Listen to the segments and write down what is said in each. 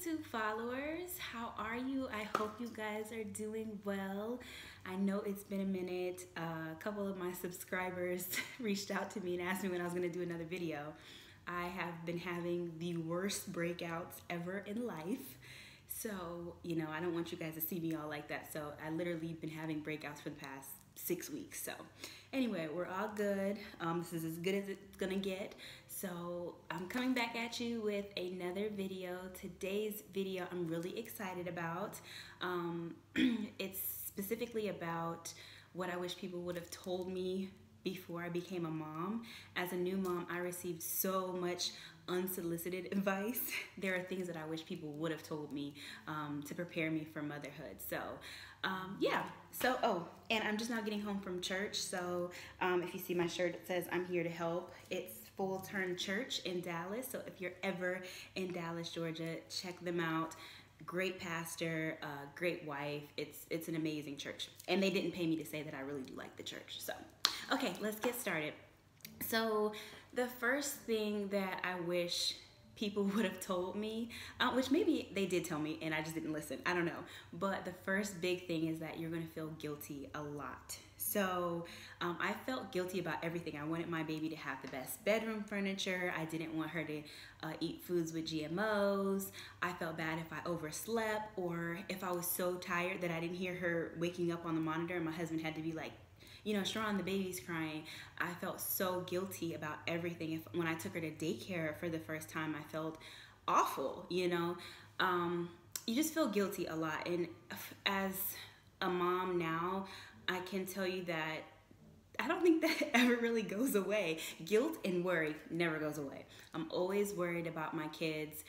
YouTube followers. How are you? I hope you guys are doing well. I know it's been a minute. A couple of my subscribers reached out to me and asked me when I was going to do another video. I have been having the worst breakouts ever in life. So, I don't want you guys to see me all like that. So I literally been having breakouts for the past 6 weeks. So anyway, we're all good. This is as good as it's gonna get. So I'm coming back at you with another video. Today's video I'm really excited about. It's specifically about what I wish people would have told me before I became a mom. As a new mom, I received so much unsolicited advice. There are things that I wish people would have told me to prepare me for motherhood. So yeah, and I'm just now getting home from church. So if you see my shirt, it says I'm here to help. It's Full Turn Church in Dallas. So if you're ever in Dallas, Georgia, check them out. Great pastor, great wife. It's an amazing church. And they didn't pay me to say that. I really do like the church. So okay, let's get started. So the first thing that I wish people would have told me, which maybe they did tell me and I just didn't listen, I don't know. But the first big thing is that you're gonna feel guilty a lot. So I felt guilty about everything. I wanted my baby to have the best bedroom furniture. I didn't want her to eat foods with GMOs. I felt bad if I overslept or if I was so tired that I didn't hear her waking up on the monitor and my husband had to be like, Sharon, the baby's crying. I felt so guilty about everything. When I took her to daycare for the first time, I felt awful, You just feel guilty a lot. And as a mom now, I can tell you that I don't think that ever really goes away. Guilt and worry never goes away. I'm always worried about my kids,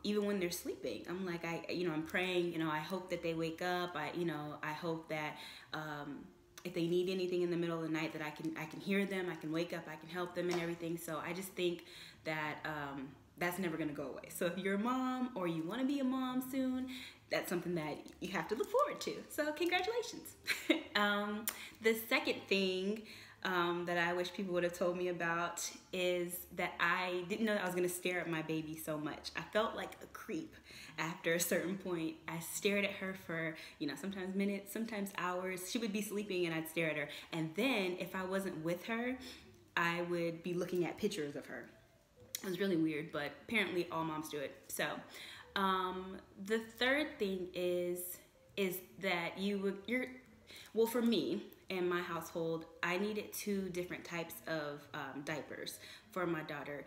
even when they're sleeping. I'm like, I'm praying, I hope that they wake up. I hope that, if they need anything in the middle of the night that I can hear them, I can wake up, I can help them and everything. So I just think that that's never gonna go away. So if you're a mom or you wanna be a mom soon, that's something that you have to look forward to. So congratulations. The second thing that I wish people would have told me about is that I didn't know that I was gonna stare at my baby so much. I felt like a creep after a certain point. I stared at her for, sometimes minutes, sometimes hours. She would be sleeping and I'd stare at her. And then if I wasn't with her, I would be looking at pictures of her. It was really weird, but apparently all moms do it. So the third thing is that well, for me, in my household, I needed 2 different types of diapers for my daughter.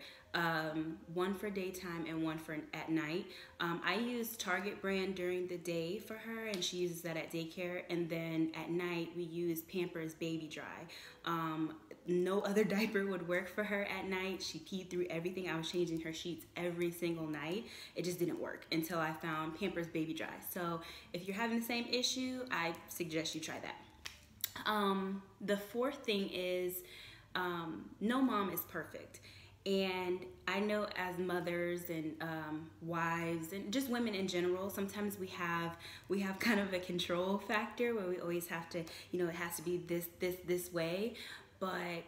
One for daytime and one for at night. I use Target brand during the day for her, and she uses that at daycare. And then at night, we use Pampers Baby Dry. No other diaper would work for her at night. She peed through everything. I was changing her sheets every single night. It just didn't work until I found Pampers Baby Dry. So if you're having the same issue, I suggest you try that. The fourth thing is no mom is perfect. And I know as mothers and wives and just women in general, sometimes we have kind of a control factor where we always have to, it has to be this way. But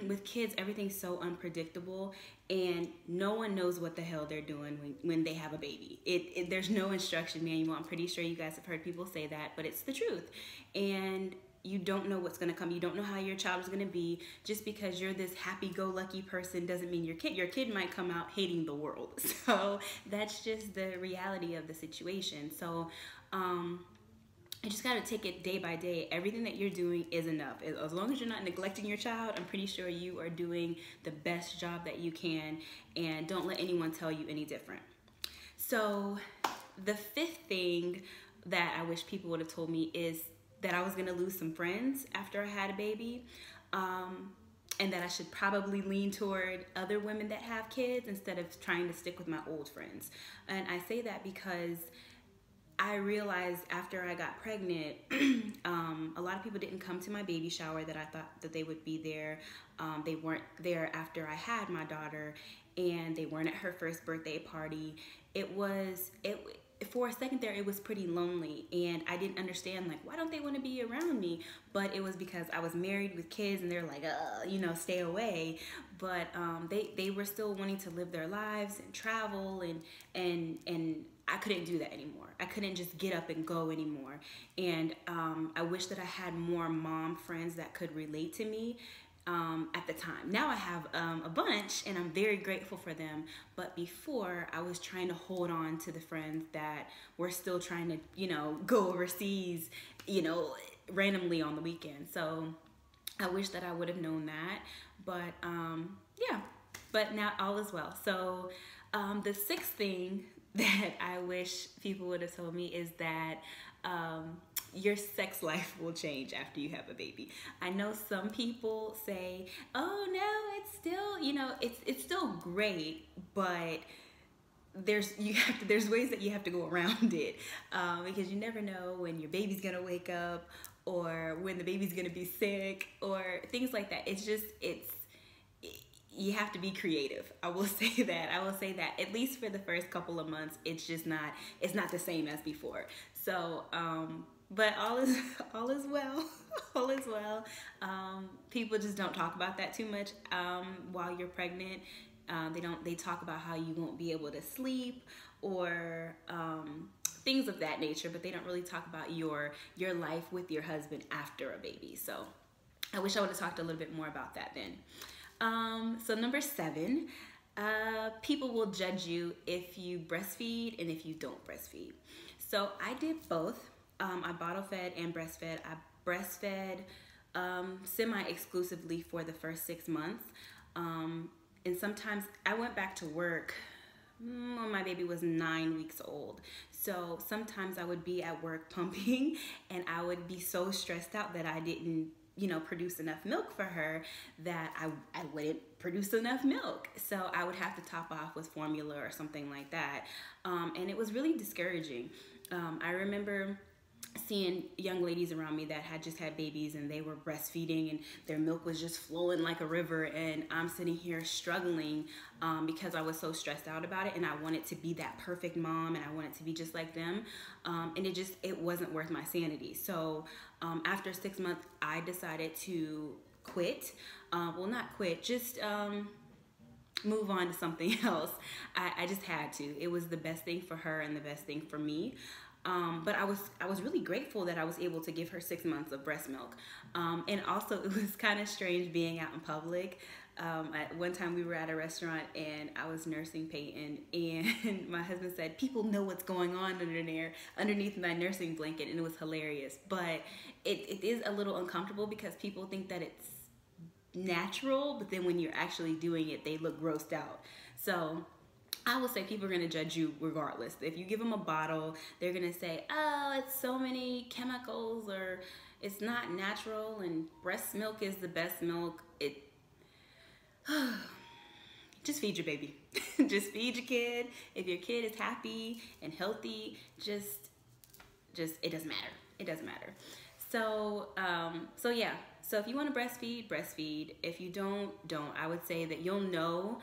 with kids, everything's so unpredictable and no one knows what the hell they're doing when they have a baby. There's no instruction manual. I'm pretty sure you guys have heard people say that, but it's the truth. And you don't know what's going to come. You don't know how your child is going to be. Just because you're this happy-go-lucky person doesn't mean your kid might come out hating the world. So that's just the reality of the situation. So you just got to take it day by day. Everything that you're doing is enough. As long as you're not neglecting your child, I'm pretty sure you are doing the best job that you can, and don't let anyone tell you any different. So the fifth thing that I wish people would have told me is that I was gonna lose some friends after I had a baby, and that I should probably lean toward other women that have kids instead of trying to stick with my old friends. And I say that because I realized after I got pregnant, a lot of people didn't come to my baby shower that I thought that they would be there. They weren't there after I had my daughter, and they weren't at her first birthday party. For a second there, it was pretty lonely, and I didn't understand, like, why don't they want to be around me? But it was because I was married with kids, and they're like, stay away. But they were still wanting to live their lives and travel, and I couldn't do that anymore. I couldn't just get up and go anymore. And I wish that I had more mom friends that could relate to me at the time. Now I have a bunch, and I'm very grateful for them. But before, I was trying to hold on to the friends that were still trying to, you know, go overseas, you know, randomly on the weekend. So I wish that I would have known that. But yeah, but now all is well. So the sixth thing that I wish people would have told me is that your sex life will change after you have a baby. I know some people say, oh no, it's still, you know, it's still great, but there's ways that you have to go around it, because you never know when your baby's gonna wake up or when the baby's gonna be sick or things like that. You have to be creative. I will say that. At least for the first couple of months, it's not the same as before. So, but all is well. All is well. People just don't talk about that too much while you're pregnant. They talk about how you won't be able to sleep or things of that nature, but they don't really talk about your life with your husband after a baby. So I wish I would have talked a little bit more about that then. So number 7, people will judge you if you breastfeed and if you don't breastfeed. So I did both. I bottle fed and breastfed. I breastfed semi-exclusively for the first 6 months. And sometimes I went back to work when my baby was 9 weeks old. So sometimes I would be at work pumping and I would be so stressed out that I didn't, you know, produce enough milk for her, that I wouldn't produce enough milk. So I would have to top off with formula or something like that. And it was really discouraging. I remember seeing young ladies around me that had just had babies and they were breastfeeding and their milk was just flowing like a river, and I'm sitting here struggling because I was so stressed out about it, and I wanted to be that perfect mom and I wanted to be just like them, and it wasn't worth my sanity. So after 6 months, I decided to quit. Well, not quit, just move on to something else. I just had to. It was the best thing for her and the best thing for me. But I was really grateful that I was able to give her 6 months of breast milk. And also it was kind of strange being out in public. At one time we were at a restaurant and I was nursing Peyton, and my husband said, people know what's going on underneath my nursing blanket, and it was hilarious. But it is a little uncomfortable because people think that it's natural, but then when you're actually doing it, they look grossed out. So I will say people are going to judge you regardless. If you give them a bottle, they're going to say, oh, it's so many chemicals, or it's not natural, and breast milk is the best milk. Just feed your baby. Just feed your kid. If your kid is happy and healthy, just it doesn't matter. It doesn't matter. So yeah. So if you want to breastfeed, breastfeed. If you don't. I would say that you'll know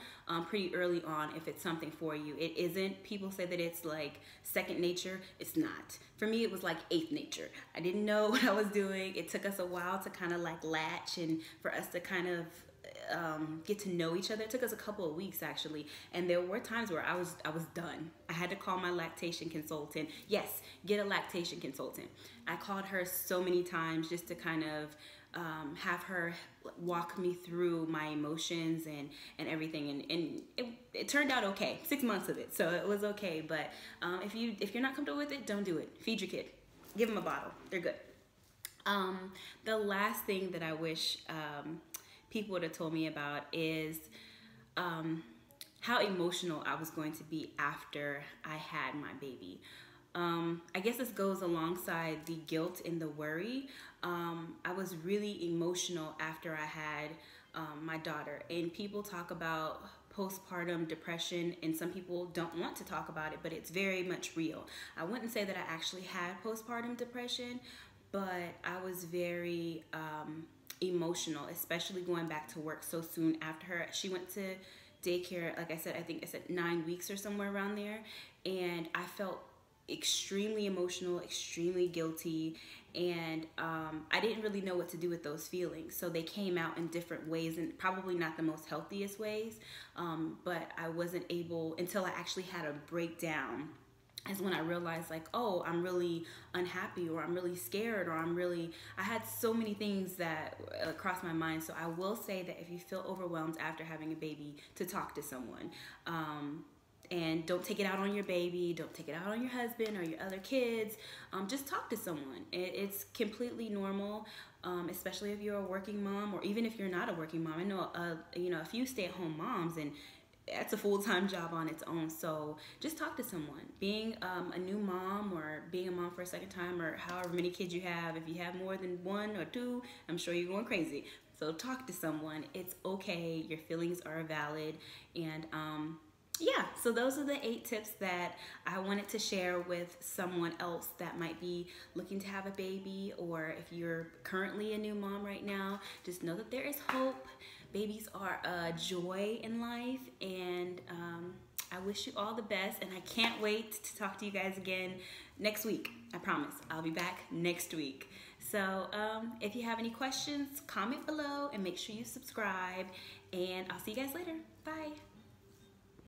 pretty early on if it's something for you. It isn't. People say that it's like second nature. It's not. For me, it was like 8th nature. I didn't know what I was doing. It took us a while to kind of like latch and for us to kind of get to know each other. It took us a couple of weeks actually, and there were times where I was done. I had to call my lactation consultant. Yes, get a lactation consultant. I called her so many times just to kind of have her walk me through my emotions and everything, and it turned out okay. 6 months of it, so it was okay. But if you're not comfortable with it, don't do it. Feed your kid. Give them a bottle. They're good. The last thing that I wish people would have told me about is how emotional I was going to be after I had my baby. I guess this goes alongside the guilt and the worry. I was really emotional after I had my daughter, and people talk about postpartum depression, and some people don't want to talk about it, but it's very much real. I wouldn't say that I actually had postpartum depression, but I was very emotional, especially going back to work so soon after her. She went to daycare, like I said, I think I said 9 weeks or somewhere around there, and I felt extremely emotional, extremely guilty, and I didn't really know what to do with those feelings. So they came out in different ways, and probably not the most healthiest ways, but I wasn't able, until I actually had a breakdown is when I realized like, oh, I'm really unhappy, or I'm really scared, or I had so many things that crossed my mind. So I will say that if you feel overwhelmed after having a baby, to talk to someone. And don't take it out on your baby, don't take it out on your husband or your other kids. Just talk to someone. It's completely normal, especially if you're a working mom, or even if you're not a working mom. I know a few stay-at-home moms, and that's a full-time job on its own. So just talk to someone. Being a new mom, or being a mom for a second time, or however many kids you have, if you have more than one or two, I'm sure you're going crazy. So talk to someone. It's okay. Your feelings are valid. And yeah, so those are the 8 tips that I wanted to share with someone else that might be looking to have a baby, or if you're currently a new mom right now, just know that there is hope. Babies are a joy in life, and I wish you all the best, and I can't wait to talk to you guys again next week. I promise. I'll be back next week. So if you have any questions, comment below, and make sure you subscribe, and I'll see you guys later. Bye.